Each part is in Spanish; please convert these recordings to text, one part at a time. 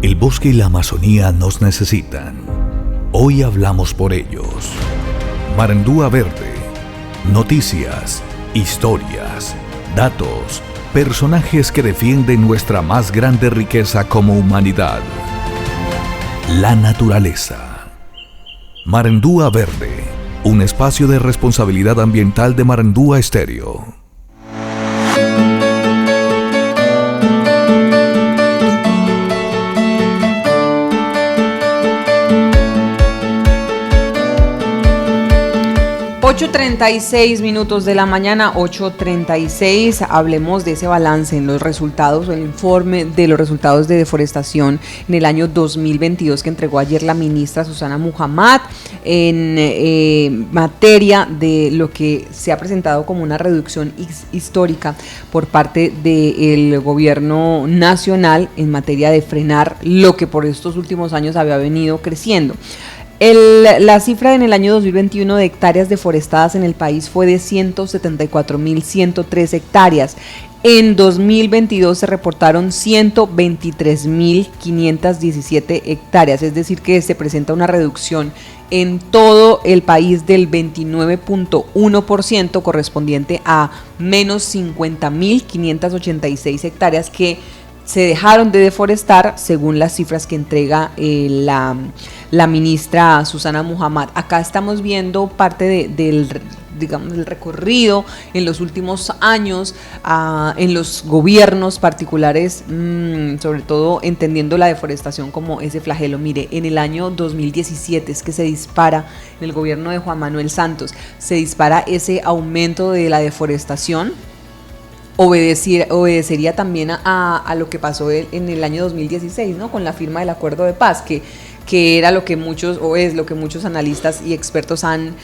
El bosque y la Amazonía nos necesitan. Hoy hablamos por ellos. Marandúa Verde. Noticias, historias, datos, personajes que defienden nuestra más grande riqueza como humanidad. La naturaleza. Marandúa Verde. Un espacio de responsabilidad ambiental de Marandúa Estéreo. 8:36 de la mañana, 8:36. Hablemos de ese balance en los resultados, el informe de los resultados de deforestación en el año 2022 que entregó ayer la ministra Susana Muhammad en materia de lo que se ha presentado como una reducción histórica por parte del gobierno nacional en materia de frenar lo que por estos últimos años había venido creciendo. La cifra en el año 2021 de hectáreas deforestadas en el país fue de 174.103 hectáreas. En 2022 se reportaron 123.517 hectáreas, es decir que se presenta una reducción en todo el país del 29.1%, correspondiente a menos 50.586 hectáreas que se dejaron de deforestar según las cifras que entrega la ministra Susana Muhammad. Acá estamos viendo parte del recorrido en los últimos años en los gobiernos particulares, sobre todo entendiendo la deforestación como ese flagelo. Mire, en el año 2017 es que se dispara, en el gobierno de Juan Manuel Santos, se dispara ese aumento de la deforestación. Obedecería también a lo que pasó en el año 2016, ¿no? Con la firma del acuerdo de paz, que era lo que muchos, o es lo que muchos analistas y expertos han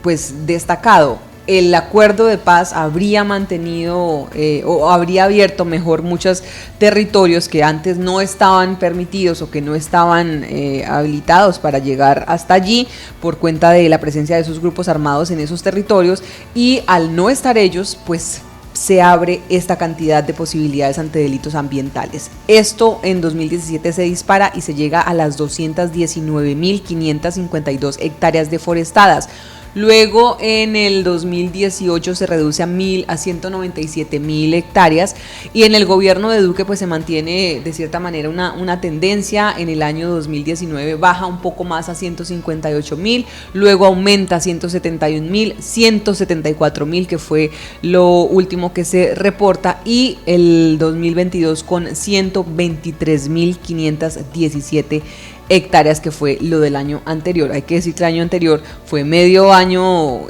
pues destacado. El acuerdo de paz habría mantenido o habría abierto mejor muchos territorios que antes no estaban permitidos o que no estaban habilitados para llegar hasta allí por cuenta de la presencia de esos grupos armados en esos territorios, y al no estar ellos, pues se abre esta cantidad de posibilidades ante delitos ambientales. Esto en 2017 se dispara y se llega a las 219.552 hectáreas deforestadas. Luego en el 2018 se reduce a 197.000 hectáreas, y en el gobierno de Duque pues se mantiene de cierta manera una tendencia. En el año 2019 baja un poco más a 158.000, luego aumenta a 171.000, 174.000 que fue lo último que se reporta, y el 2022 con 123.517 hectáreas, que fue lo del año anterior. Hay que decir que el año anterior fue medio año,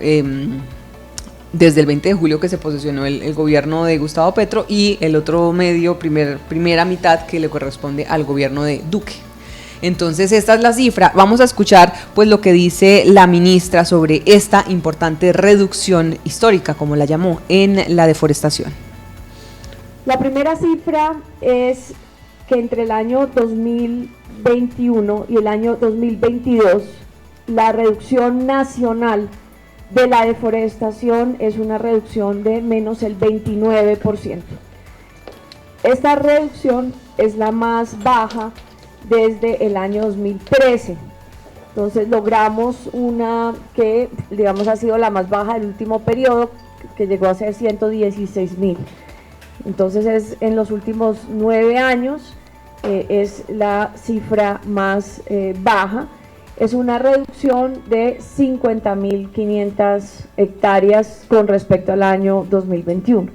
desde el 20 de julio que se posesionó el gobierno de Gustavo Petro, y el otro medio, primera mitad, que le corresponde al gobierno de Duque. Entonces esta es la cifra. Vamos a escuchar pues lo que dice la ministra sobre esta importante reducción histórica, como la llamó, en la deforestación. La primera cifra es que entre el año 2021 y el año 2022, la reducción nacional de la deforestación es una reducción de menos el 29%. Esta reducción es la más baja desde el año 2013. Entonces logramos una que, digamos, ha sido la más baja del último periodo, que llegó a ser 116.000. Entonces es en los últimos 9 años es la cifra más baja. Es una reducción de 50.500 hectáreas con respecto al año 2021.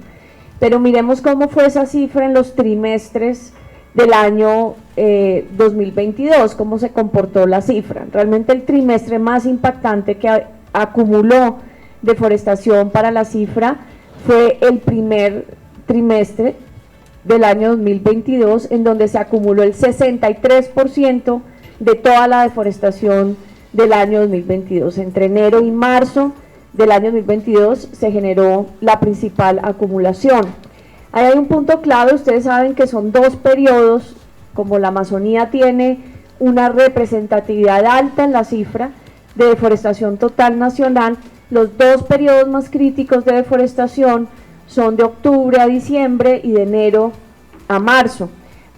Pero miremos cómo fue esa cifra en los trimestres del año 2022, cómo se comportó la cifra. Realmente el trimestre más impactante que acumuló deforestación para la cifra fue el primer trimestre del año 2022, en donde se acumuló el 63% de toda la deforestación del año 2022. Entre enero y marzo del año 2022 se generó la principal acumulación. Ahí hay un punto clave. Ustedes saben que son 2 periodos, como la Amazonía tiene una representatividad alta en la cifra de deforestación total nacional. Los 2 periodos más críticos de deforestación son de octubre a diciembre y de enero a marzo.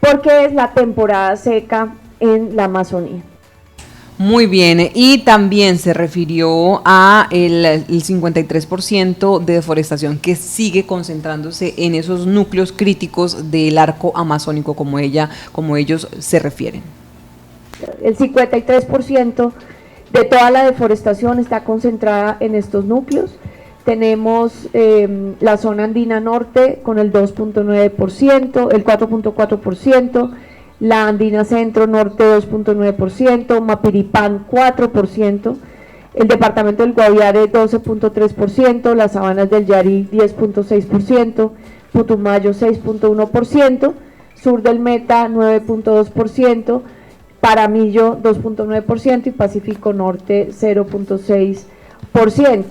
porque es la temporada seca en la Amazonía. Muy bien, y también se refirió a el 53% de deforestación que sigue concentrándose en esos núcleos críticos del arco amazónico, como ellos se refieren. El 53% de toda la deforestación está concentrada en estos núcleos. Tenemos la zona andina norte con el 2.9%, el 4.4%, la andina centro norte 2.9%, Mapiripán 4%, el departamento del Guaviare 12.3%, las sabanas del Yarí 10.6%, Putumayo 6.1%, sur del Meta 9.2%, Paramillo 2.9% y Pacífico Norte 0.6%.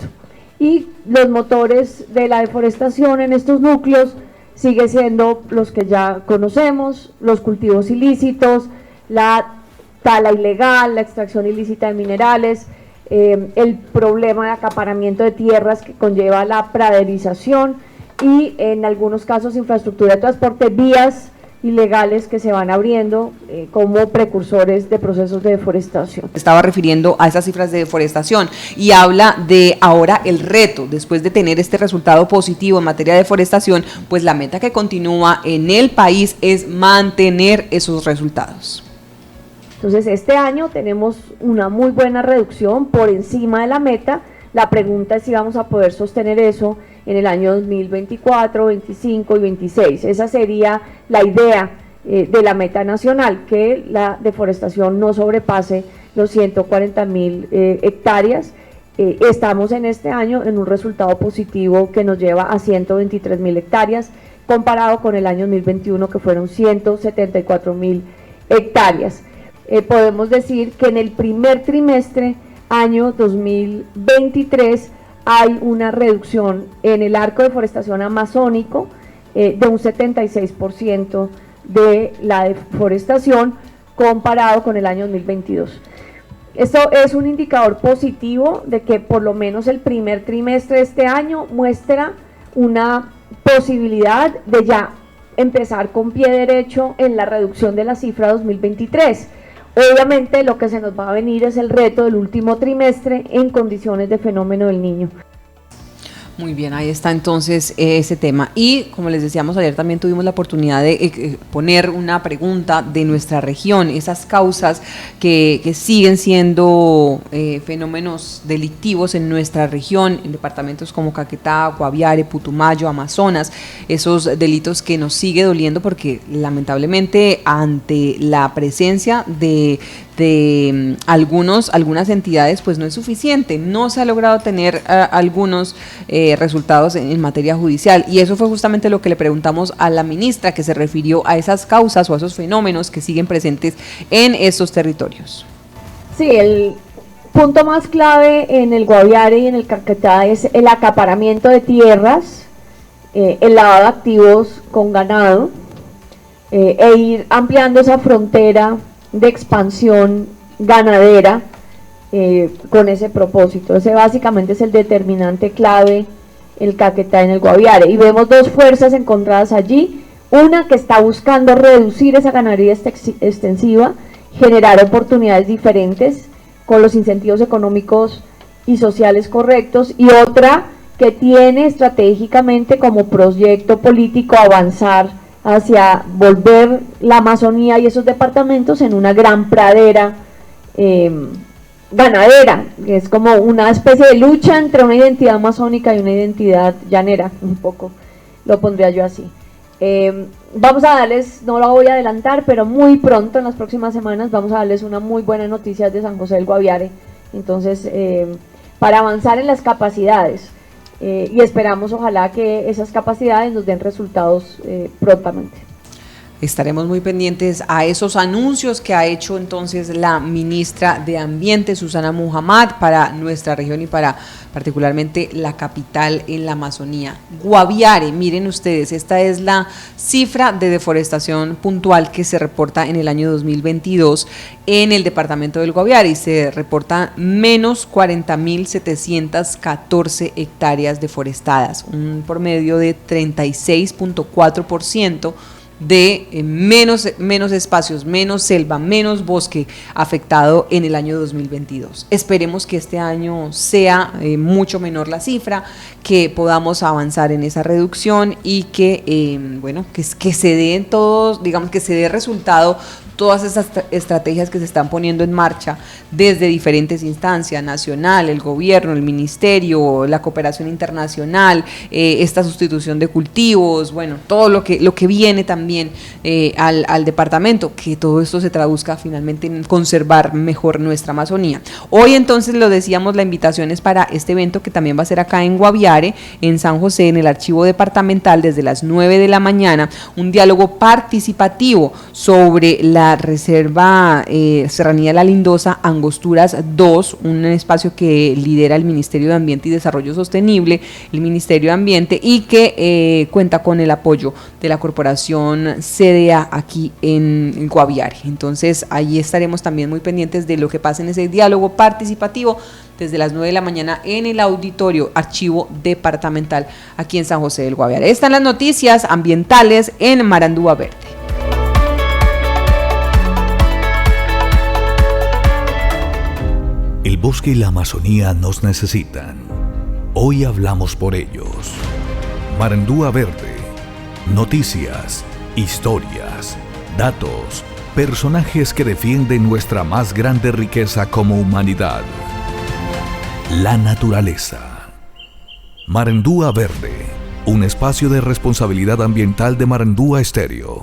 Y los motores de la deforestación en estos núcleos sigue siendo los que ya conocemos: los cultivos ilícitos, la tala ilegal, la extracción ilícita de minerales, el problema de acaparamiento de tierras que conlleva la praderización y en algunos casos infraestructura de transporte, vías ilegales que se van abriendo como precursores de procesos de deforestación. Estaba refiriendo a esas cifras de deforestación y habla de ahora el reto, después de tener este resultado positivo en materia de deforestación, pues la meta que continúa en el país es mantener esos resultados. Entonces este año tenemos una muy buena reducción por encima de la meta. La pregunta es si vamos a poder sostener eso en el año 2024, 25 y 26. Esa sería la idea de la meta nacional, que la deforestación no sobrepase los 140.000 hectáreas. Estamos en este año en un resultado positivo que nos lleva a 123.000 hectáreas, comparado con el año 2021 que fueron 174.000 hectáreas. Podemos decir que en el primer trimestre, año 2023, hay una reducción en el arco de deforestación amazónico de un 76% de la deforestación comparado con el año 2022. Esto es un indicador positivo de que por lo menos el primer trimestre de este año muestra una posibilidad de ya empezar con pie derecho en la reducción de la cifra 2023. Obviamente lo que se nos va a venir es el reto del último trimestre en condiciones de fenómeno del Niño. Muy bien, ahí está entonces ese tema. Y como les decíamos ayer, también tuvimos la oportunidad de poner una pregunta de nuestra región, esas causas que siguen siendo fenómenos delictivos en nuestra región, en departamentos como Caquetá, Guaviare, Putumayo, Amazonas, esos delitos que nos sigue doliendo porque lamentablemente ante la presencia de algunas entidades pues no es suficiente, no se ha logrado tener algunos resultados en materia judicial, y eso fue justamente lo que le preguntamos a la ministra, que se refirió a esas causas o a esos fenómenos que siguen presentes en estos territorios. Sí, el punto más clave en el Guaviare y en el Caquetá es el acaparamiento de tierras, el lavado de activos con ganado, e ir ampliando esa frontera de expansión ganadera con ese propósito. Ese básicamente es el determinante clave, el Caquetá en el Guaviare, y vemos dos fuerzas encontradas allí: una que está buscando reducir esa ganadería extensiva, generar oportunidades diferentes con los incentivos económicos y sociales correctos, y otra que tiene estratégicamente como proyecto político avanzar hacia volver la Amazonía y esos departamentos en una gran pradera ganadera, que es como una especie de lucha entre una identidad amazónica y una identidad llanera, un poco lo pondría yo así. Vamos a darles, no lo voy a adelantar, pero muy pronto, en las próximas semanas, vamos a darles una muy buena noticia de San José del Guaviare, entonces para avanzar en las capacidades. Y esperamos ojalá que esas capacidades nos den resultados prontamente. Estaremos muy pendientes a esos anuncios que ha hecho entonces la ministra de Ambiente, Susana Muhammad, para nuestra región y para particularmente la capital en la Amazonía. Guaviare, miren ustedes, esta es la cifra de deforestación puntual que se reporta en el año 2022 en el departamento del Guaviare, y se reporta menos 40.714 hectáreas deforestadas, un promedio de 36.4% de menos espacios, menos selva, menos bosque afectado en el año 2022. Esperemos que este año sea mucho menor la cifra, que podamos avanzar en esa reducción y que, que se den todos, digamos, que se dé resultado todas esas estrategias que se están poniendo en marcha desde diferentes instancias, nacional, el gobierno, el ministerio, la cooperación internacional, esta sustitución de cultivos, bueno, todo lo que viene también al departamento, que todo esto se traduzca finalmente en conservar mejor nuestra Amazonía. Hoy entonces, lo decíamos, la invitación es para este evento que también va a ser acá en Guaviare, en San José, en el archivo departamental, desde las 9 de la mañana, un diálogo participativo sobre la reserva Serranía La Lindosa, Angosturas 2, un espacio que lidera el Ministerio de Ambiente y Desarrollo Sostenible, el Ministerio de Ambiente, y que cuenta con el apoyo de la corporación CDA aquí en Guaviare. Entonces ahí estaremos también muy pendientes de lo que pasa en ese diálogo participativo desde las 9 de la mañana en el auditorio Archivo Departamental aquí en San José del Guaviare. Están las noticias ambientales en Marandúa Verde. El bosque y la Amazonía nos necesitan. Hoy hablamos por ellos. Marandúa Verde. Noticias, historias, datos, personajes que defienden nuestra más grande riqueza como humanidad: la naturaleza. Marandúa Verde, un espacio de responsabilidad ambiental de Marandúa Estéreo.